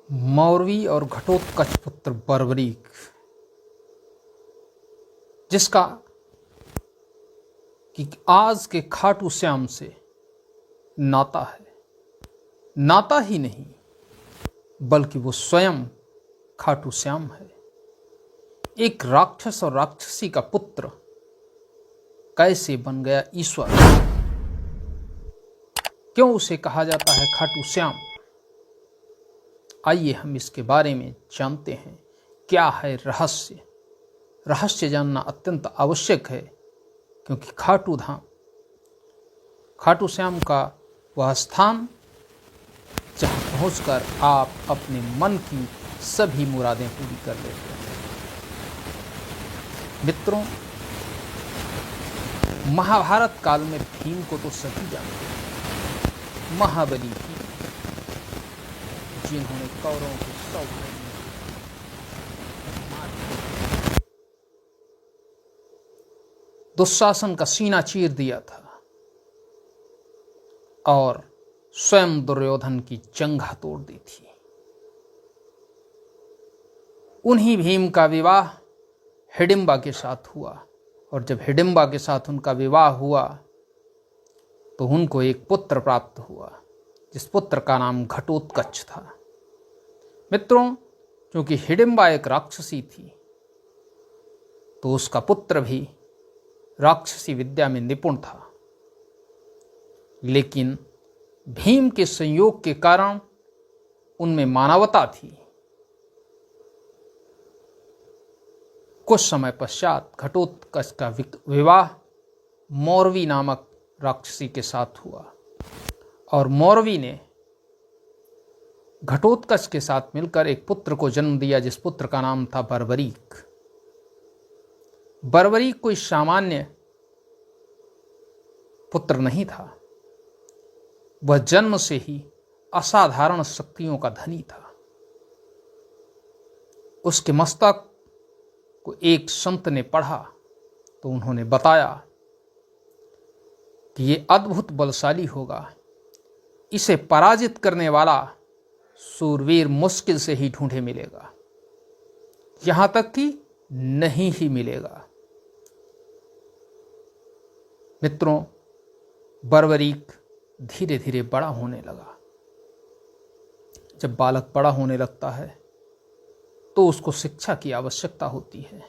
मौरवी और घटोत्कच पुत्र बर्बरीक, जिसका कि आज के खाटू श्याम से नाता है। नाता ही नहीं बल्कि वो स्वयं खाटू श्याम है। एक राक्षस और राक्षसी का पुत्र कैसे बन गया ईश्वर? क्यों उसे कहा जाता है खाटू श्याम? आइए हम इसके बारे में जानते हैं। क्या है रहस्य? रहस्य जानना अत्यंत आवश्यक है, क्योंकि खाटू धाम, खाटू श्याम का वह स्थान जहाँ पहुंचकर आप अपने मन की सभी मुरादें पूरी कर लेते हैं। मित्रों, महाभारत काल में भीम को तो सभी जानते हैं, महाबली भीम, जिन्होंने कौरवों के 100 भाइयों दुशासन का सीना चीर दिया था और स्वयं दुर्योधन की जंघा तोड़ दी थी। उन्हीं भीम का विवाह हिडिंबा के साथ हुआ, और जब हिडिंबा के साथ उनका विवाह हुआ तो उनको एक पुत्र प्राप्त हुआ, जिस पुत्र का नाम घटोत्कच था। मित्रों, क्योंकि हिडिंबा एक राक्षसी थी, तो उसका पुत्र भी राक्षसी विद्या में निपुण था। लेकिन भीम के संयोग के कारण उनमें मानवता थी। कुछ समय पश्चात घटोत्कच का विवाह मौरवी नामक राक्षसी के साथ हुआ, और मौरवी ने घटोत्कच के साथ मिलकर एक पुत्र को जन्म दिया, जिस पुत्र का नाम था बर्बरीक। बर्बरीक कोई सामान्य पुत्र नहीं था, वह जन्म से ही असाधारण शक्तियों का धनी था। उसके मस्तक को एक संत ने पढ़ा तो उन्होंने बताया कि ये अद्भुत बलशाली होगा, इसे पराजित करने वाला सूरवीर मुश्किल से ही ढूंढे मिलेगा, यहां तक कि नहीं ही मिलेगा। मित्रों, बर्बरीक धीरे धीरे बड़ा होने लगा। जब बालक बड़ा होने लगता है तो उसको शिक्षा की आवश्यकता होती है,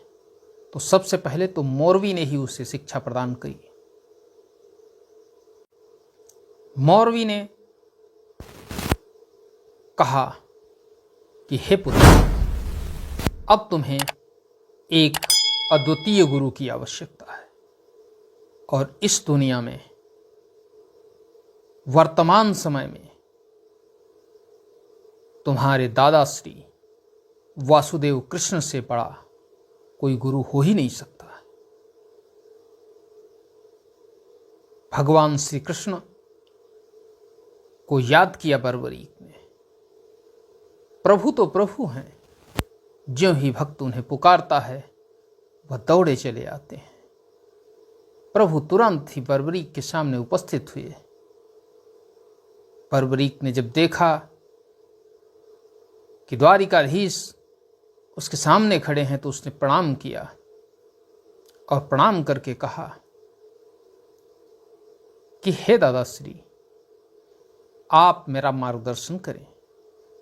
तो सबसे पहले तो मौरवी ने ही उसे शिक्षा प्रदान की। मौरवी ने कहा कि हे पुत्र, अब तुम्हें एक अद्वितीय गुरु की आवश्यकता है, और इस दुनिया में वर्तमान समय में तुम्हारे दादा श्री वासुदेव कृष्ण से बड़ा कोई गुरु हो ही नहीं सकता। भगवान श्री कृष्ण को याद किया बर्बरीक ने। प्रभु तो प्रभु हैं, ज्यों ही भक्त उन्हें पुकारता है वह दौड़े चले आते हैं। प्रभु तुरंत ही बर्बरीक के सामने उपस्थित हुए। बर्बरीक ने जब देखा कि द्वारिकाधीश उसके सामने खड़े हैं तो उसने प्रणाम किया, और प्रणाम करके कहा कि हे दादाश्री, आप मेरा मार्गदर्शन करें,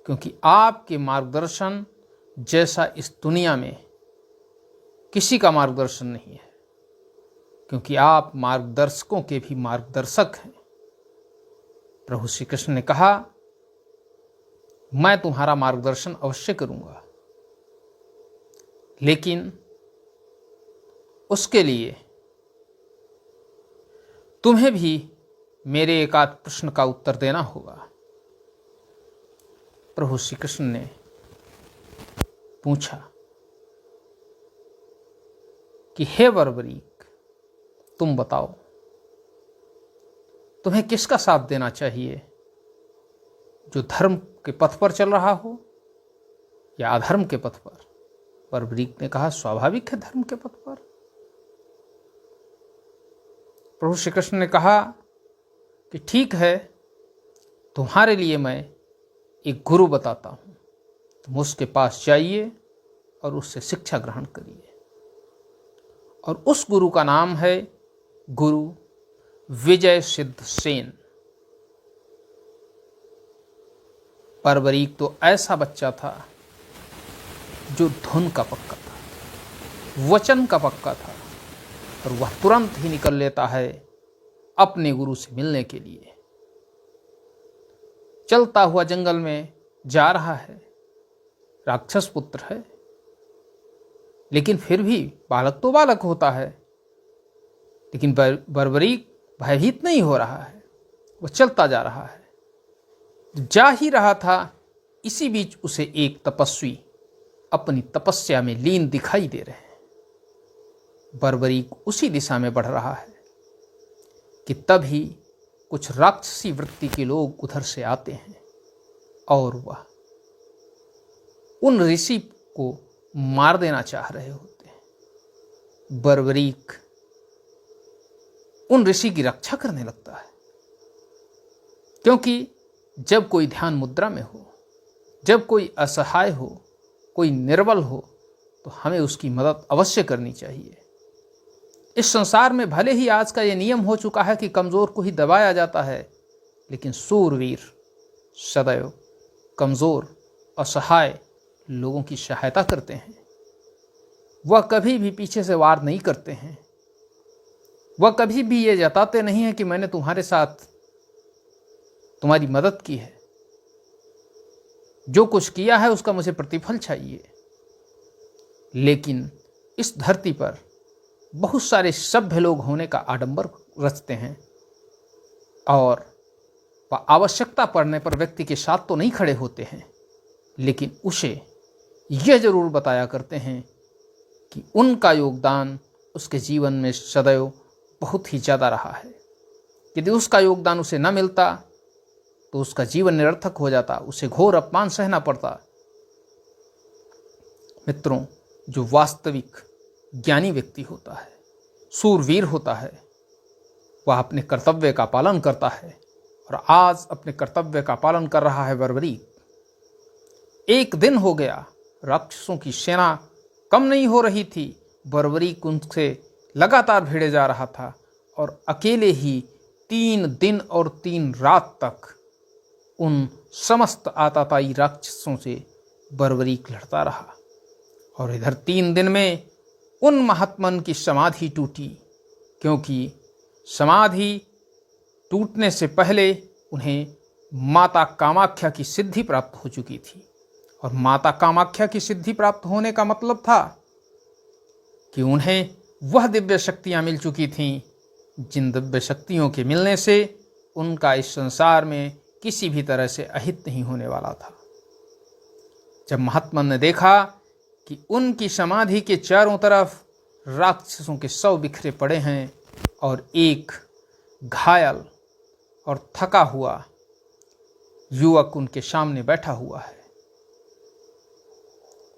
क्योंकि आपके मार्गदर्शन जैसा इस दुनिया में किसी का मार्गदर्शन नहीं है, क्योंकि आप मार्गदर्शकों के भी मार्गदर्शक हैं। प्रभु श्री कृष्ण ने कहा, मैं तुम्हारा मार्गदर्शन अवश्य करूंगा, लेकिन उसके लिए तुम्हें भी मेरे एक आध प्रश्न का उत्तर देना होगा। प्रभु श्री कृष्ण ने पूछा कि हे बर्बरीक, तुम बताओ, तुम्हें किसका साथ देना चाहिए, जो धर्म के पथ पर चल रहा हो या अधर्म के पथ पर? बर्बरीक ने कहा, स्वाभाविक है धर्म के पथ पर। प्रभु श्री कृष्ण ने कहा कि ठीक है, तुम्हारे लिए मैं एक गुरु बताता हूं। तुम उसके पास जाइए और उससे शिक्षा ग्रहण करिए। और उस गुरु का नाम है गुरु विजय सिद्ध सेन। बर्बरीक तो ऐसा बच्चा था जो धुन का पक्का था, वचन का पक्का था, और वह तुरंत ही निकल लेता है अपने गुरु से मिलने के लिए। चलता हुआ जंगल में जा रहा है, राक्षस पुत्र है, लेकिन फिर भी बालक तो बालक होता है। लेकिन बर्बरीक भयभीत नहीं हो रहा है, वह चलता जा रहा है। जा ही रहा था, इसी बीच उसे एक तपस्वी अपनी तपस्या में लीन दिखाई दे रहे हैं। बर्बरीक उसी दिशा में बढ़ रहा है कि तभी कुछ राक्षसी वृत्ति के लोग उधर से आते हैं और वह उन ऋषि को मार देना चाह रहे होते हैं। बर्बरीक उन ऋषि की रक्षा करने लगता है, क्योंकि जब कोई ध्यान मुद्रा में हो, जब कोई असहाय हो, कोई निर्बल हो, तो हमें उसकी मदद अवश्य करनी चाहिए। इस संसार में भले ही आज का ये नियम हो चुका है कि कमज़ोर को ही दबाया जाता है, लेकिन सूरवीर सदैव कमज़ोर असहाय लोगों की सहायता करते हैं। वह कभी भी पीछे से वार नहीं करते हैं। वह कभी भी ये जताते नहीं हैं कि मैंने तुम्हारे साथ तुम्हारी मदद की है, जो कुछ किया है उसका मुझे प्रतिफल चाहिए। लेकिन इस धरती पर बहुत सारे सभ्य लोग होने का आडंबर रचते हैं और वह आवश्यकता पड़ने पर व्यक्ति के साथ तो नहीं खड़े होते हैं, लेकिन उसे यह जरूर बताया करते हैं कि उनका योगदान उसके जीवन में सदैव बहुत ही ज़्यादा रहा है। यदि उसका योगदान उसे न मिलता तो उसका जीवन निरर्थक हो जाता, उसे घोर अपमान सहना पड़ता। मित्रों, जो वास्तविक ज्ञानी व्यक्ति होता है, सूरवीर होता है, वह अपने कर्तव्य का पालन करता है, और आज अपने कर्तव्य का पालन कर रहा है बर्बरीक। एक दिन हो गया, राक्षसों की सेना कम नहीं हो रही थी, बर्बरीक उनसे लगातार भिड़े जा रहा था, और अकेले ही 3 दिन और 3 रात तक उन समस्त आताताई राक्षसों से बर्बरीक लड़ता रहा। और इधर 3 दिन में उन महात्मन की समाधि टूटी, क्योंकि समाधि टूटने से पहले उन्हें माता कामाख्या की सिद्धि प्राप्त हो चुकी थी। और माता कामाख्या की सिद्धि प्राप्त होने का मतलब था कि उन्हें वह दिव्य शक्तियाँ मिल चुकी थीं जिन दिव्य शक्तियों के मिलने से उनका इस संसार में किसी भी तरह से अहित नहीं होने वाला था। जब महात्मन ने देखा कि उनकी समाधि के चारों तरफ राक्षसों के शव बिखरे पड़े हैं और एक घायल और थका हुआ युवक उनके सामने बैठा हुआ है,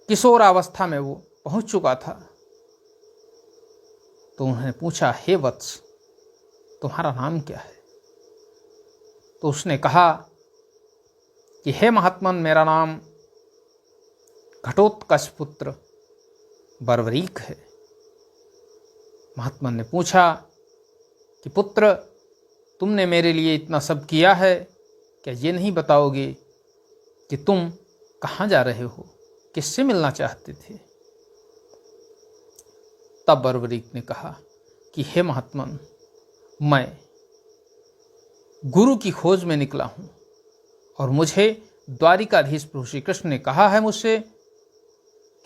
किशोरावस्था में वो पहुंच चुका था, तो उन्होंने पूछा, हे वत्स, तुम्हारा नाम क्या है? तो उसने कहा कि हे महात्मन, मेरा नाम घटोत्कच पुत्र बर्बरीक है। महात्मन ने पूछा कि पुत्र, तुमने मेरे लिए इतना सब किया है, क्या ये नहीं बताओगे कि तुम कहाँ जा रहे हो, किससे मिलना चाहते थे? तब बर्बरीक ने कहा कि हे महात्मन, मैं गुरु की खोज में निकला हूँ, और मुझे द्वारिकाधीश प्रभु श्री कृष्ण ने कहा है मुझसे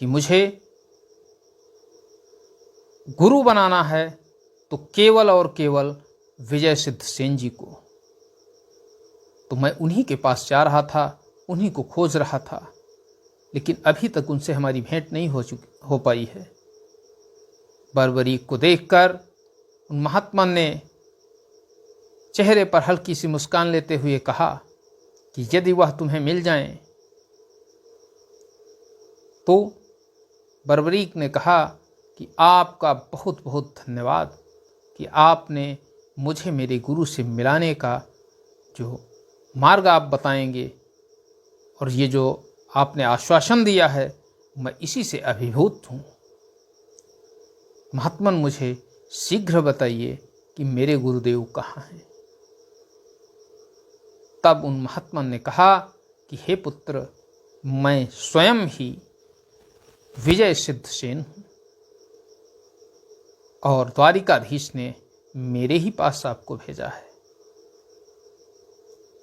कि मुझे गुरु बनाना है तो केवल और केवल विजय सिद्ध सेन जी को। तो मैं उन्हीं के पास जा रहा था, उन्हीं को खोज रहा था, लेकिन अभी तक उनसे हमारी भेंट नहीं हो पाई है। बर्बरीक को देखकर उन महात्मा ने चेहरे पर हल्की सी मुस्कान लेते हुए कहा कि यदि वह तुम्हें मिल जाएं, तो बर्बरीक ने कहा कि आपका बहुत बहुत धन्यवाद कि आपने मुझे मेरे गुरु से मिलाने का जो मार्ग आप बताएंगे, और ये जो आपने आश्वासन दिया है, मैं इसी से अभिभूत हूँ। महात्मन, मुझे शीघ्र बताइए कि मेरे गुरुदेव कहाँ हैं। तब उन महात्मन ने कहा कि हे पुत्र, मैं स्वयं ही विजय सिद्धसेन हूँ और द्वारिकाधीश ने मेरे ही पास आपको भेजा है।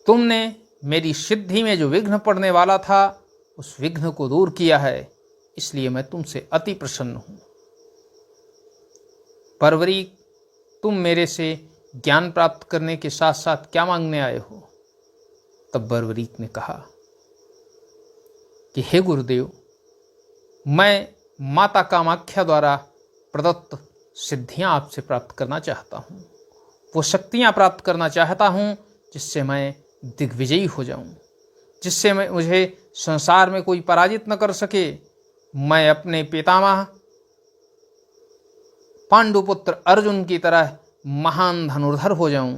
तुमने मेरी सिद्धि में जो विघ्न पड़ने वाला था, उस विघ्न को दूर किया है, इसलिए मैं तुमसे अति प्रसन्न हूँ। परवरीक, तुम मेरे से ज्ञान प्राप्त करने के साथ साथ क्या मांगने आए हो? तब बर्वरीक ने कहा कि हे गुरुदेव, मैं माता कामाख्या द्वारा प्रदत्त सिद्धियां आपसे प्राप्त करना चाहता हूँ। वो शक्तियां प्राप्त करना चाहता हूँ जिससे मैं दिग्विजयी हो जाऊं, जिससे मुझे संसार में कोई पराजित न कर सके। मैं अपने पितामह पांडुपुत्र अर्जुन की तरह महान धनुर्धर हो जाऊं,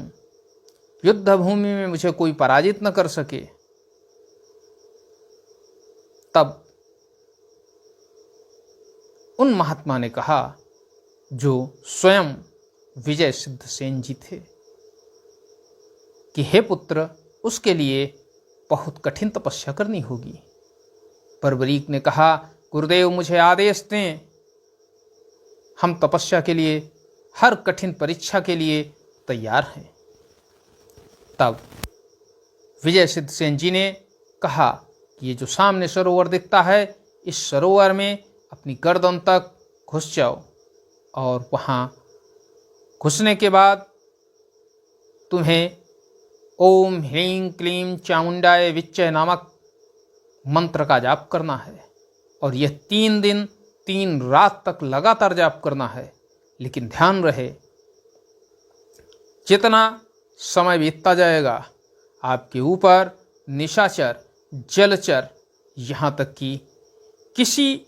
युद्ध भूमि में मुझे कोई पराजित न कर सके। तब उन महात्मा ने कहा, जो स्वयं विजय सिद्धसेन जी थे, कि हे पुत्र, उसके लिए बहुत कठिन तपस्या करनी होगी। बर्बरीक ने कहा, गुरुदेव मुझे आदेश दें, हम तपस्या के लिए, हर कठिन परीक्षा के लिए तैयार हैं। तब विजय सिद्धसेन जी ने कहा कि ये जो सामने सरोवर दिखता है, इस सरोवर में अपनी गर्दन तक घुस जाओ और वहाँ घुसने के बाद तुम्हें ओम ह्रीं क्लीं चामुंडाय विच्चय नामक मंत्र का जाप करना है और यह 3 दिन 3 रात तक लगातार जाप करना है। लेकिन ध्यान रहे, जितना समय बीतता जाएगा आपके ऊपर निशाचर, जलचर, यहाँ तक कि किसी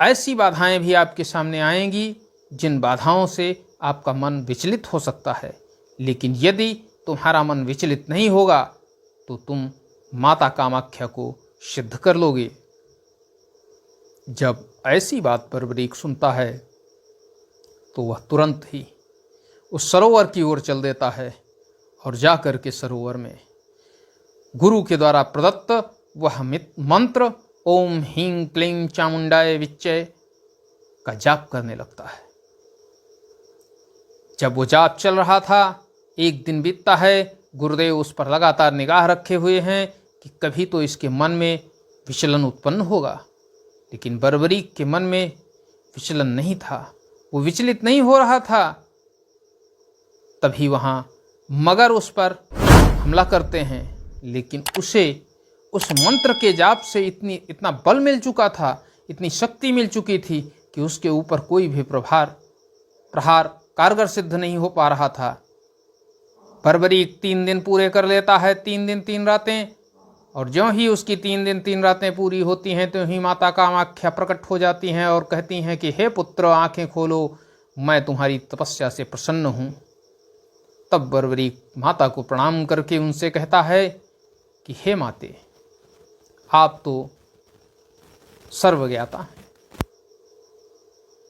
ऐसी बाधाएं भी आपके सामने आएंगी जिन बाधाओं से आपका मन विचलित हो सकता है। लेकिन यदि तुम्हारा मन विचलित नहीं होगा तो तुम माता कामाख्या को सिद्ध कर लोगे। जब ऐसी बात बर्बरीक सुनता है तो वह तुरंत ही उस सरोवर की ओर चल देता है और जाकर के सरोवर में गुरु के द्वारा प्रदत्त वह मंत्र ओम ह्रीं क्लीं चामुंडाय विच्चय का जाप करने लगता है। जब वो जाप चल रहा था, एक दिन बीतता है, गुरुदेव उस पर लगातार निगाह रखे हुए हैं कि कभी तो इसके मन में विचलन उत्पन्न होगा। लेकिन बर्बरीक के मन में विचलन नहीं था, वो विचलित नहीं हो रहा था। तभी वहाँ मगर उस पर हमला करते हैं, लेकिन उसे उस मंत्र के जाप से इतना बल मिल चुका था, इतनी शक्ति मिल चुकी थी कि उसके ऊपर कोई भी प्रहार कारगर सिद्ध नहीं हो पा रहा था। बर्बरीक 3 दिन पूरे कर लेता है, 3 दिन 3 रातें, और ज्यों ही उसकी 3 दिन 3 रातें पूरी होती हैं तो ही माता कामाख्या प्रकट हो जाती हैं और कहती हैं कि हे पुत्र, आंखें खोलो, मैं तुम्हारी तपस्या से प्रसन्न हूँ। तब बर्बरीक माता को प्रणाम करके उनसे कहता है कि हे माते, आप तो सर्वज्ञाता हैं,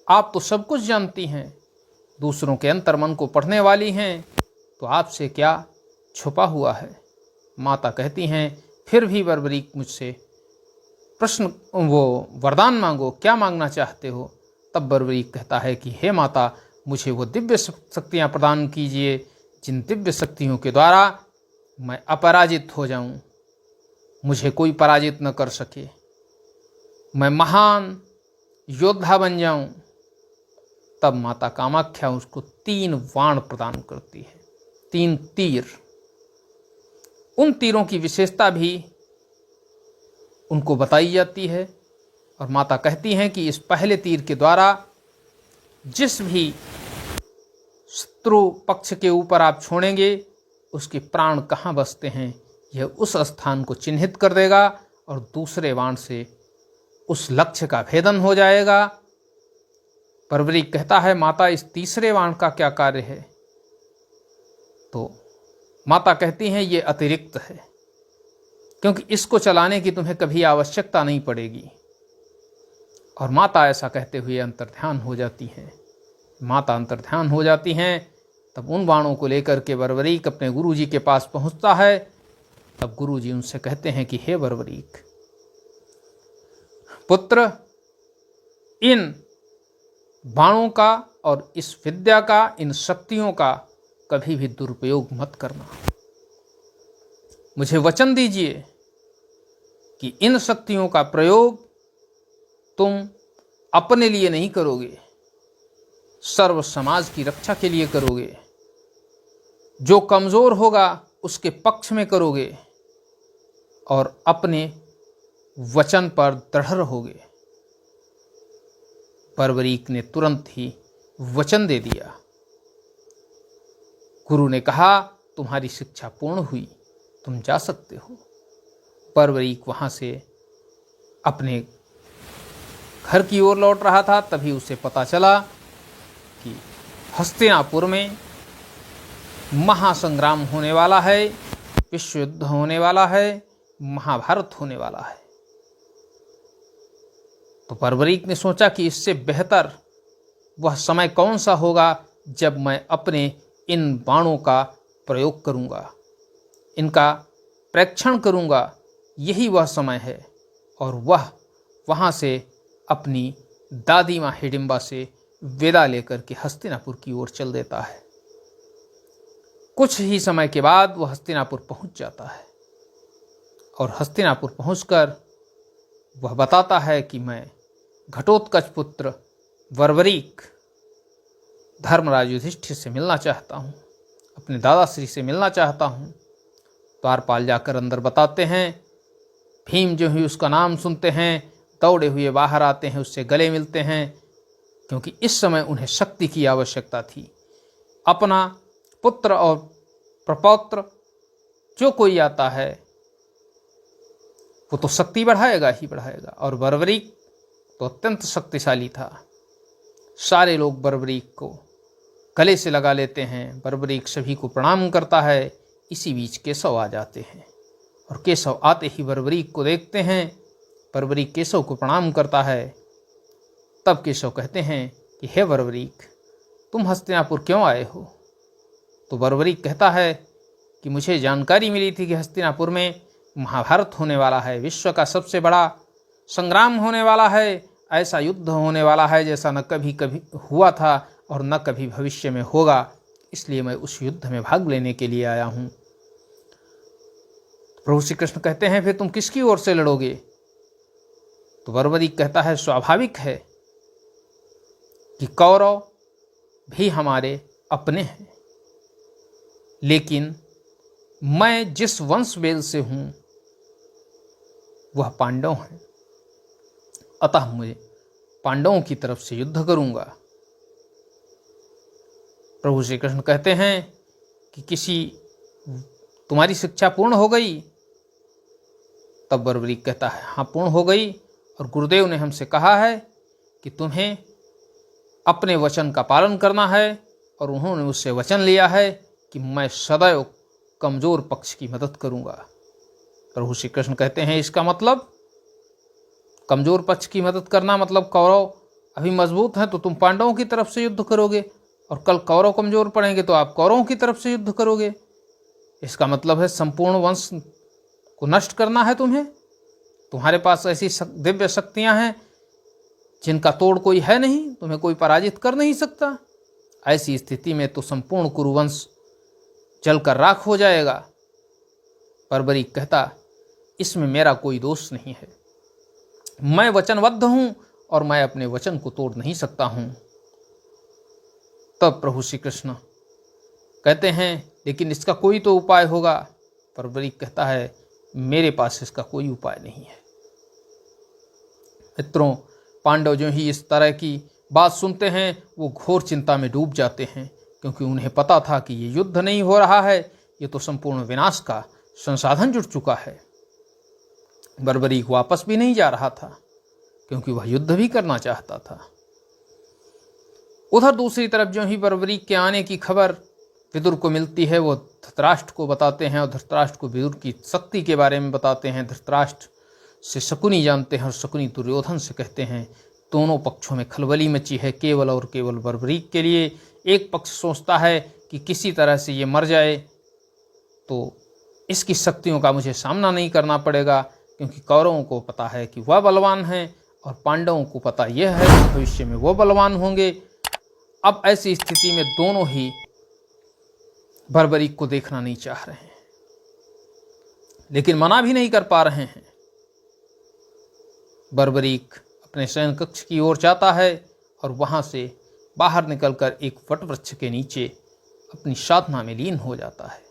आप तो सब कुछ जानती हैं, दूसरों के अंतर्मन को पढ़ने वाली हैं, तो आपसे क्या छुपा हुआ है। माता कहती हैं, फिर भी बर्बरीक मुझसे वरदान मांगो, क्या मांगना चाहते हो। तब बर्बरीक कहता है कि हे माता, मुझे वो दिव्य शक्तियाँ प्रदान कीजिए जिन दिव्य शक्तियों के द्वारा मैं अपराजित हो जाऊं, मुझे कोई पराजित न कर सके, मैं महान योद्धा बन जाऊं। तब माता कामाख्या उसको 3 बाण प्रदान करती है, 3 तीर। उन तीरों की विशेषता भी उनको बताई जाती है और माता कहती हैं कि इस पहले तीर के द्वारा जिस भी शत्रु पक्ष के ऊपर आप छोड़ेंगे, उसके प्राण कहाँ बसते हैं यह उस स्थान को चिन्हित कर देगा और दूसरे बाण से उस लक्ष्य का भेदन हो जाएगा। बर्बरीक कहता है, माता, इस तीसरे बाण का क्या कार्य है। तो माता कहती हैं, ये अतिरिक्त है, क्योंकि इसको चलाने की तुम्हें कभी आवश्यकता नहीं पड़ेगी। और माता ऐसा कहते हुए अंतर्ध्यान हो जाती हैं। माता अंतर्ध्यान हो जाती हैं, तब उन बाणों को लेकर के बर्बरीक अपने गुरुजी के पास पहुंचता है। तब गुरुजी उनसे कहते हैं कि हे बर्बरीक पुत्र, इन बाणों का और इस विद्या का, इन शक्तियों का कभी भी दुरुपयोग मत करना। मुझे वचन दीजिए कि इन शक्तियों का प्रयोग तुम अपने लिए नहीं करोगे, सर्व समाज की रक्षा के लिए करोगे। जो कमजोर होगा उसके पक्ष में करोगे और अपने वचन पर दृढ़ रहोगे। बर्बरीक ने तुरंत ही वचन दे दिया। गुरु ने कहा, तुम्हारी शिक्षा पूर्ण हुई, तुम जा सकते हो। बर्बरीक वहां से अपने घर की ओर लौट रहा था, तभी उसे पता चला कि हस्तिनापुर में महासंग्राम होने वाला है, विश्व युद्ध होने वाला है, महाभारत होने वाला है। तो बर्बरीक ने सोचा कि इससे बेहतर वह समय कौन सा होगा जब मैं अपने इन बाणों का प्रयोग करूंगा, इनका प्रेक्षण करूंगा। यही वह समय है। और वह वहां से अपनी दादी माँ हिडिंबा से विदा लेकर के हस्तिनापुर की ओर चल देता है। कुछ ही समय के बाद वह हस्तिनापुर पहुंच जाता है और हस्तिनापुर पहुंचकर वह बताता है कि मैं घटोत्कच पुत्र बर्बरीक धर्मराज युधिष्ठिर से मिलना चाहता हूँ, अपने दादाश्री से मिलना चाहता हूँ। द्वारपाल जाकर अंदर बताते हैं। भीम जो ही उसका नाम सुनते हैं दौड़े हुए बाहर आते हैं, उससे गले मिलते हैं, क्योंकि इस समय उन्हें शक्ति की आवश्यकता थी। अपना पुत्र और प्रपौत्र जो कोई आता है वो तो शक्ति बढ़ाएगा ही बढ़ाएगा। और बर्बरीक तो अत्यंत शक्तिशाली था। सारे लोग बर्बरीक को गले से लगा लेते हैं। बर्बरीक सभी को प्रणाम करता है। इसी बीच केशव आ जाते हैं और केशव आते ही बर्बरीक को देखते हैं। बर्बरीक केशव को प्रणाम करता है। तब केशव कहते हैं कि हे बर्बरीक, तुम हस्तिनापुर क्यों आए हो? तो बर्बरीक कहता है कि मुझे जानकारी मिली थी कि हस्तिनापुर में महाभारत होने वाला है, विश्व का सबसे बड़ा संग्राम होने वाला है, ऐसा युद्ध होने वाला है जैसा न कभी हुआ था और न कभी भविष्य में होगा। इसलिए मैं उस युद्ध में भाग लेने के लिए आया हूं। प्रभु श्री कृष्ण कहते हैं, फिर तुम किसकी ओर से लड़ोगे? तो बर्बरीक कहता है, स्वाभाविक है कि कौरव भी हमारे अपने हैं, लेकिन मैं जिस वंश वेल से हूं वह पांडव हैं, अतः मुझे पांडवों की तरफ से युद्ध करूंगा। प्रभु श्री कृष्ण कहते हैं कि तुम्हारी शिक्षा पूर्ण हो गई? तब बर्बरीक कहता है, हाँ पूर्ण हो गई, और गुरुदेव ने हमसे कहा है कि तुम्हें अपने वचन का पालन करना है, और उन्होंने उससे वचन लिया है कि मैं सदैव कमजोर पक्ष की मदद करूंगा। प्रभु श्री कृष्ण कहते हैं, इसका मतलब कमजोर पक्ष की मदद करना मतलब कौरव अभी मजबूत हैं तो तुम पांडवों की तरफ से युद्ध करोगे, और कल कौरव कमजोर पड़ेंगे तो आप कौरवों की तरफ से युद्ध करोगे। इसका मतलब है संपूर्ण वंश को नष्ट करना है तुम्हें। तुम्हारे पास ऐसी दिव्य शक्तियां हैं जिनका तोड़ कोई है नहीं, तुम्हें कोई पराजित कर नहीं सकता। ऐसी स्थिति में तो संपूर्ण कुरुवंश जलकर राख हो जाएगा। बर्बरीक कहता, इसमें मेरा कोई दोष नहीं है, मैं वचनबद्ध हूं और मैं अपने वचन को तोड़ नहीं सकता हूं। तब प्रभु श्री कृष्ण कहते हैं, लेकिन इसका कोई तो उपाय होगा। बर्बरीक कहता है, मेरे पास इसका कोई उपाय नहीं है। मित्रों, पांडव जो ही इस तरह की बात सुनते हैं वो घोर चिंता में डूब जाते हैं, क्योंकि उन्हें पता था कि ये युद्ध नहीं हो रहा है, ये तो संपूर्ण विनाश का संसाधन जुट चुका है। बर्बरीक वापस भी नहीं जा रहा था क्योंकि वह युद्ध भी करना चाहता था। उधर दूसरी तरफ जो ही बर्बरीक के आने की खबर विदुर को मिलती है, वो धृतराष्ट्र को बताते हैं और धृतराष्ट्र को विदुर की शक्ति के बारे में बताते हैं। धृतराष्ट्र से शकुनी जानते हैं और शकुनी दुर्योधन से कहते हैं। दोनों पक्षों में खलबली मची है, केवल और केवल बर्बरीक के लिए। एक पक्ष सोचता है कि किसी तरह से ये मर जाए तो इसकी शक्तियों का मुझे सामना नहीं करना पड़ेगा, क्योंकि कौरवों को पता है कि वह बलवान है और पांडवों को पता यह है कि भविष्य में वो बलवान होंगे। अब ऐसी स्थिति में दोनों ही बर्बरीक को देखना नहीं चाह रहे हैं, लेकिन मना भी नहीं कर पा रहे हैं। बर्बरीक अपने शयन कक्ष की ओर जाता है और वहां से बाहर निकलकर एक वटवृक्ष के नीचे अपनी साधना में लीन हो जाता है।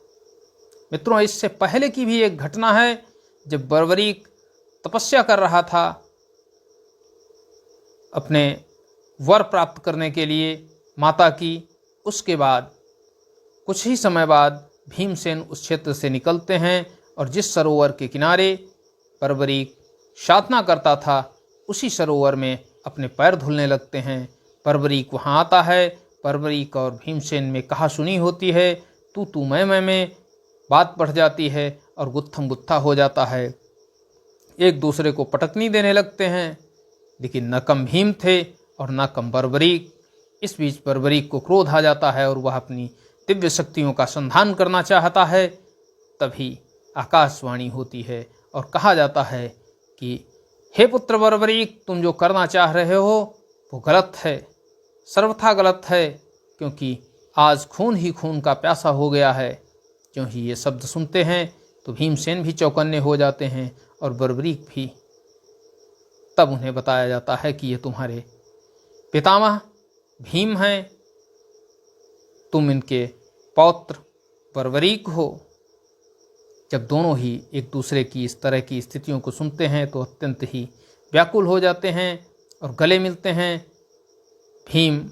मित्रों, इससे पहले की भी एक घटना है, जब बर्बरीक तपस्या कर रहा था अपने वर प्राप्त करने के लिए माता की। उसके बाद कुछ ही समय बाद भीमसेन उस क्षेत्र से निकलते हैं और जिस सरोवर के किनारे बर्बरीक साधना करता था उसी सरोवर में अपने पैर धुलने लगते हैं। बर्बरीक वहाँ आता है। बर्बरीक और भीमसेन में कहा सुनी होती है, तू मैं बात बढ़ जाती है और गुत्थम गुत्था हो जाता है। एक दूसरे को पटकनी देने लगते हैं, लेकिन न कम भीम थे और न कम बर्बरीक। इस बीच बर्बरीक को क्रोध आ जाता है और वह अपनी दिव्य शक्तियों का संधान करना चाहता है। तभी आकाशवाणी होती है और कहा जाता है कि हे पुत्र बर्बरीक, तुम जो करना चाह रहे हो वो गलत है, सर्वथा गलत है, क्योंकि आज खून ही खून का प्यासा हो गया है। क्यों ही ये शब्द सुनते हैं तो भीमसेन भी चौकन्ने हो जाते हैं और बर्बरीक भी। तब उन्हें बताया जाता है कि ये तुम्हारे पितामह भीम हैं, तुम इनके पौत्र बर्बरीक हो। जब दोनों ही एक दूसरे की इस तरह की स्थितियों को सुनते हैं तो अत्यंत ही व्याकुल हो जाते हैं और गले मिलते हैं। भीम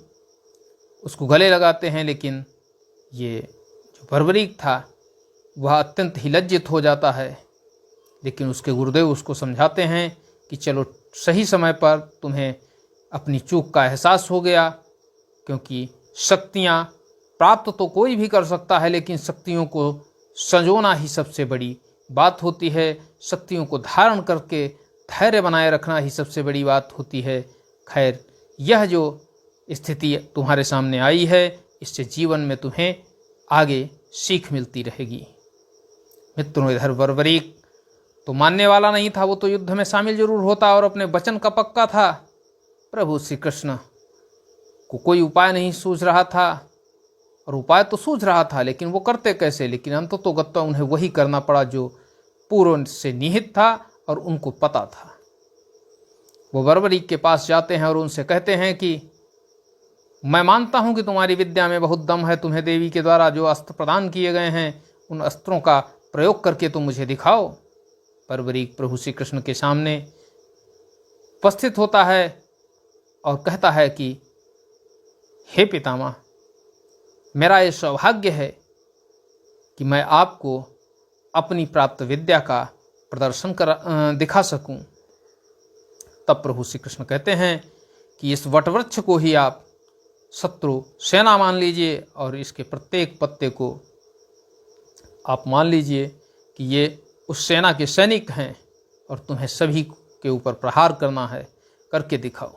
उसको गले लगाते हैं, लेकिन ये जो बर्बरीक था वह अत्यंत ही लज्जित हो जाता है। लेकिन उसके गुरुदेव उसको समझाते हैं कि चलो सही समय पर तुम्हें अपनी चूक का एहसास हो गया, क्योंकि शक्तियाँ प्राप्त तो कोई भी कर सकता है, लेकिन शक्तियों को संजोना ही सबसे बड़ी बात होती है। शक्तियों को धारण करके धैर्य बनाए रखना ही सबसे बड़ी बात होती है। खैर, यह जो स्थिति तुम्हारे सामने आई है, इससे जीवन में तुम्हें आगे सीख मिलती रहेगी। मित्रों, इधर बर्बरीक तो मानने वाला नहीं था, वो तो युद्ध में शामिल जरूर होता और अपने वचन का पक्का था। प्रभु श्री कृष्ण को कोई उपाय नहीं सूझ रहा था, और उपाय तो सूझ रहा था, लेकिन वो करते कैसे। लेकिन अंततोगत्वा उन्हें वही करना पड़ा जो पूर्व से निहित था और उनको पता था। वो बर्बरीक के पास जाते हैं और उनसे कहते हैं कि मैं मानता हूं कि तुम्हारी विद्या में बहुत दम है, तुम्हें देवी के द्वारा जो अस्त्र प्रदान किए गए हैं उन अस्त्रों का प्रयोग करके तुम मुझे दिखाओ। बर्बरीक प्रभु श्री कृष्ण के सामने उपस्थित होता है और कहता है कि हे पितामह, मेरा ये सौभाग्य है कि मैं आपको अपनी प्राप्त विद्या का प्रदर्शन दिखा सकूं। तब प्रभु श्री कृष्ण कहते हैं कि इस वटवृक्ष को ही आप शत्रु सेना मान लीजिए और इसके प्रत्येक पत्ते को आप मान लीजिए कि ये उस सेना के सैनिक हैं और तुम्हें सभी के ऊपर प्रहार करना है, करके दिखाओ।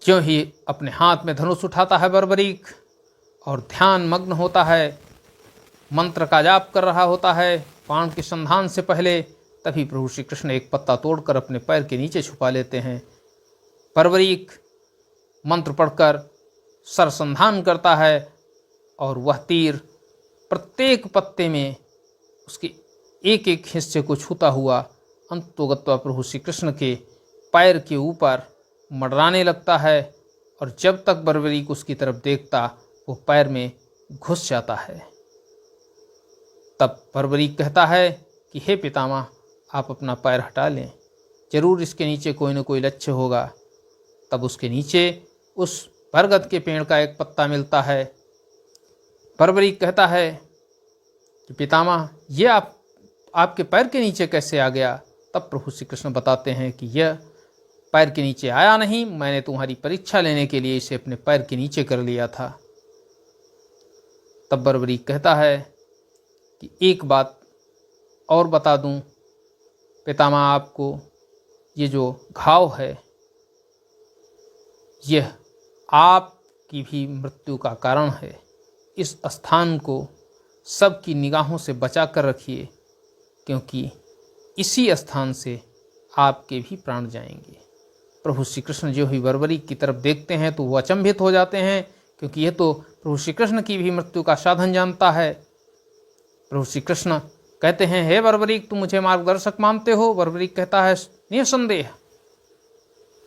क्यों ही अपने हाथ में धनुष उठाता है बर्बरीक और ध्यान मग्न होता है, मंत्र का जाप कर रहा होता है बाण के संधान से पहले। तभी प्रभु श्री कृष्ण एक पत्ता तोड़कर अपने पैर के नीचे छुपा लेते हैं। बर्बरीक मंत्र पढ़कर सरसंधान करता है और वह तीर प्रत्येक पत्ते में उसके एक एक हिस्से को छूता हुआ अंततोगत्वा प्रभु श्री कृष्ण के पैर के ऊपर मंडराने लगता है, और जब तक बर्बरीक उसकी तरफ देखता वो पैर में घुस जाता है। तब बर्बरीक कहता है कि हे पितामह, आप अपना पैर हटा लें, जरूर इसके नीचे कोई न कोई लक्ष्य होगा। तब उसके नीचे उस बरगद के पेड़ का एक पत्ता मिलता है। बर्बरीक कहता है कि पितामह, ये आपके पैर के नीचे कैसे आ गया? तब प्रभु श्री कृष्ण बताते हैं कि यह पैर के नीचे आया नहीं, मैंने तुम्हारी परीक्षा लेने के लिए इसे अपने पैर के नीचे कर लिया था। तब बर्बरीक कहता है कि एक बात और बता दूं पितामह आपको, ये जो घाव है यह आपकी भी मृत्यु का कारण है। इस स्थान को सबकी निगाहों से बचा कर रखिए, क्योंकि इसी स्थान से आपके भी प्राण जाएंगे। प्रभु श्री कृष्ण जो ही बर्बरीक की तरफ देखते हैं तो वो अचंभित हो जाते हैं, क्योंकि यह तो प्रभु श्री कृष्ण की भी मृत्यु का साधन जानता है। प्रभु श्री कृष्ण कहते हैं, हे बर्बरीक, तुम मुझे मार्गदर्शक मानते हो? बर्बरीक कहता है, निसंदेह,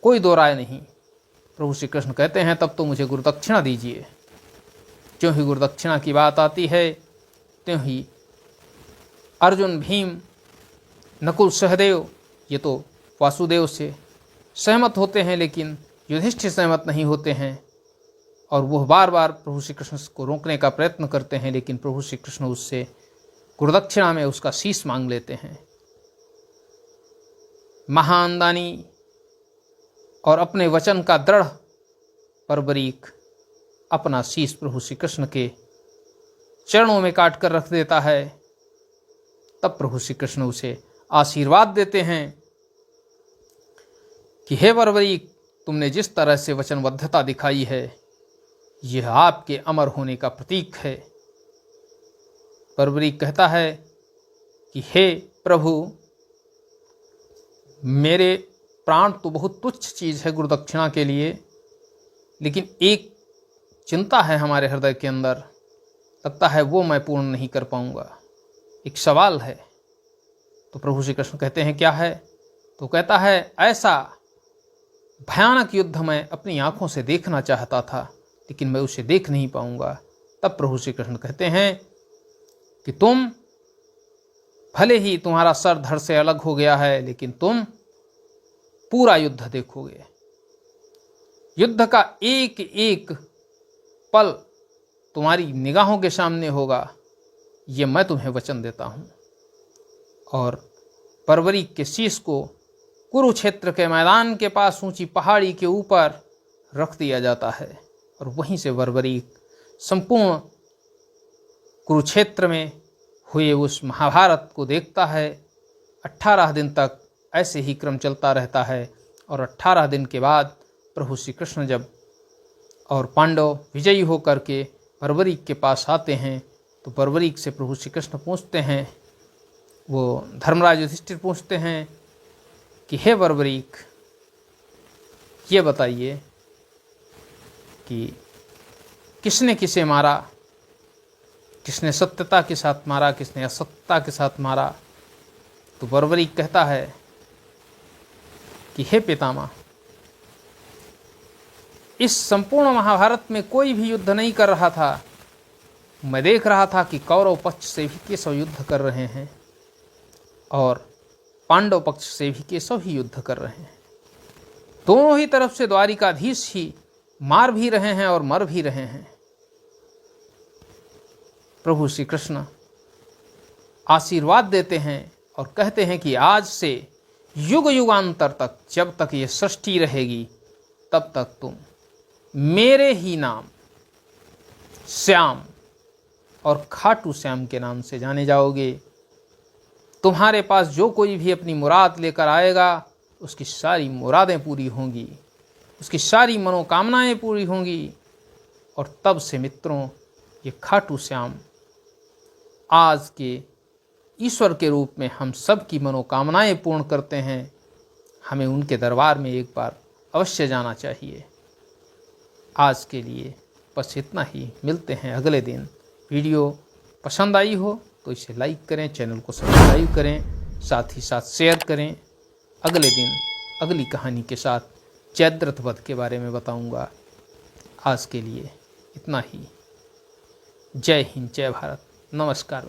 कोई दो राय नहीं। प्रभु श्री कृष्ण कहते हैं, तब तो मुझे गुरुदक्षिणा दीजिए। ज्यों ही गुरुदक्षिणा की बात आती है त्यों ही अर्जुन, भीम, नकुल, सहदेव, ये तो वासुदेव से सहमत होते हैं, लेकिन युधिष्ठिर सहमत नहीं होते हैं और वह बार बार प्रभु श्री कृष्ण को रोकने का प्रयत्न करते हैं, लेकिन प्रभु श्री कृष्ण उससे गुरुदक्षिणा में उसका शीश मांग लेते हैं। महान दानी और अपने वचन का दृढ़ बर्बरीक अपना शीश प्रभु श्री कृष्ण के चरणों में काट कर रख देता है। तब प्रभु श्री कृष्ण उसे आशीर्वाद देते हैं कि हे बर्बरीक, तुमने जिस तरह से वचनबद्धता दिखाई है यह आपके अमर होने का प्रतीक है। बर्बरीक कहता है कि हे प्रभु, मेरे प्राण तो बहुत तुच्छ चीज़ है गुरुदक्षिणा के लिए, लेकिन एक चिंता है हमारे हृदय के अंदर, लगता है वो मैं पूर्ण नहीं कर पाऊंगा। एक सवाल है। तो प्रभु श्री कृष्ण कहते हैं, क्या है? तो कहता है, ऐसा भयानक युद्ध मैं अपनी आंखों से देखना चाहता था, लेकिन मैं उसे देख नहीं पाऊंगा। तब प्रभु श्री कृष्ण कहते हैं कि तुम भले ही तुम्हारा सर धड़ से अलग हो गया है, लेकिन तुम पूरा युद्ध देखोगे। युद्ध का एक एक पल तुम्हारी निगाहों के सामने होगा, ये मैं तुम्हें वचन देता हूं। और बर्बरीक के शीश को कुरुक्षेत्र के मैदान के पास ऊंची पहाड़ी के ऊपर रख दिया जाता है और वहीं से बर्बरीक संपूर्ण कुरुक्षेत्र में हुए उस महाभारत को देखता है। 18 दिन तक ऐसे ही क्रम चलता रहता है और 18 दिन के बाद प्रभु श्री कृष्ण जब और पांडव विजयी होकर के बर्बरीक के पास आते हैं तो बर्बरीक से प्रभु श्री कृष्ण पूछते हैं, वो धर्मराज युधिष्ठिर पूछते हैं कि हे बर्बरीक, ये बताइए कि किसने किसे मारा, किसने सत्यता के साथ मारा, किसने असत्यता के साथ मारा। तो बर्बरीक कहता है कि हे पितामह, इस संपूर्ण महाभारत में कोई भी युद्ध नहीं कर रहा था। मैं देख रहा था कि कौरव पक्ष से भी केशव युद्ध कर रहे हैं और पांडव पक्ष से भी केशव ही युद्ध कर रहे हैं। दोनों ही तरफ से द्वारिकाधीश ही मार भी रहे हैं और मर भी रहे हैं। प्रभु श्री कृष्ण आशीर्वाद देते हैं और कहते हैं कि आज से युग युगांतर तक, जब तक ये सृष्टि रहेगी, तब तक तुम मेरे ही नाम श्याम और खाटू श्याम के नाम से जाने जाओगे। तुम्हारे पास जो कोई भी अपनी मुराद लेकर आएगा उसकी सारी मुरादें पूरी होंगी, उसकी सारी मनोकामनाएं पूरी होंगी। और तब से मित्रों, ये खाटू श्याम आज के ईश्वर के रूप में हम सब की मनोकामनाएं पूर्ण करते हैं। हमें उनके दरबार में एक बार अवश्य जाना चाहिए। आज के लिए बस इतना ही। मिलते हैं अगले दिन। वीडियो पसंद आई हो तो इसे लाइक करें, चैनल को सब्सक्राइब करें, साथ ही साथ शेयर करें। अगले दिन अगली कहानी के साथ जयद्रथ वध के बारे में बताऊंगा। आज के लिए इतना ही। जय हिंद, जय भारत, नमस्कार।